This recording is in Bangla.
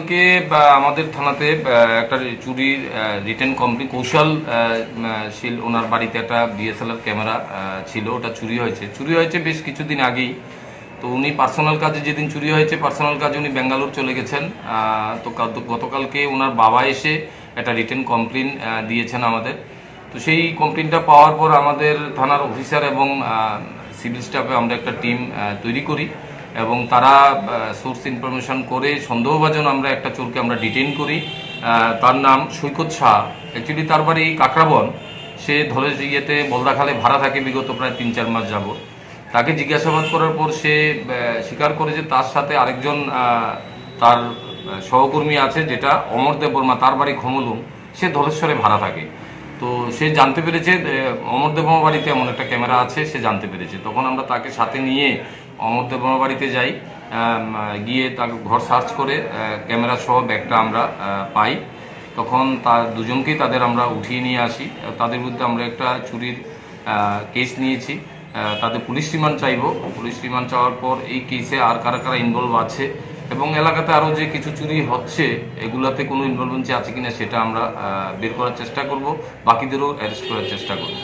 কে আমাদের থানাতে একটা চুরির রিটেন কমপ্লেন কৌশল শীল ওনার বাড়িতে একটা ডিএসএলআর ক্যামেরা ছিল, ওটা চুরি হয়েছে বেশ কিছুদিন আগেই। তো উনি পার্সোনাল কাজে যেদিন চুরি হয়েছে পার্সোনাল কাজে উনি ব্যাঙ্গালোর চলে গেছেন। তো গতকালকে ওনার বাবা এসে একটা রিটেন কমপ্লেন দিয়েছেন আমাদের। তো সেই কমপ্লেনটা পাওয়ার পর আমাদের থানার অফিসার এবং সিভিল স্টাফে আমরা একটা টিম তৈরি করি এবং তারা সোর্স ইনফরমেশন করে সন্দেহভাজন আমরা একটা চোরকে আমরা ডিটেইন করি। তার নাম সৈকত শাহ, অ্যাকচুয়ালি তার বাড়ি কাকরাবন। সে ধলেশ ইয়েতে বলদাখালে ভাড়া থাকে বিগত প্রায় 3-4 মাস যাবত। তাকে জিজ্ঞাসাবাদ করার পর সে স্বীকার করে যে তার সাথে আরেকজন তার সহকর্মী আছে, যেটা অমরদেব বর্মা, তার বাড়ি খমলুম, সে ধলেশ্বরে ভাড়া থাকে। তো সে জানতে পেরেছে অমরদেব বর্মা বাড়িতে এমন একটা ক্যামেরা আছে, সে জানতে পেরেছে। তখন আমরা তাকে সাথে নিয়ে অমরদেব বর্মা বাড়িতে যাই, গিয়ে তাকে ঘর সার্চ করে ক্যামেরা সহ ব্যাগটা আমরা পাই। তখন তার দুজনকেই আমরা উঠিয়ে নিয়ে আসি। তাদের বিরুদ্ধে আমরা একটা চুরির কেস নিয়েছি। তাদের পুলিশ রিমান্ড চাইব। পুলিশ রিমান্ড চাওয়ার পর এই কেসে আর কারা কারা ইনভলভ আছে এবং এলাকাতে আরও যে কিছু চুরি হচ্ছে এগুলাতে কোনো ইনভলভেন্সি আছে কিনা সেটা আমরা বের করার চেষ্টা করব, বাকিদেরও অ্যারেস্ট করার চেষ্টা করব।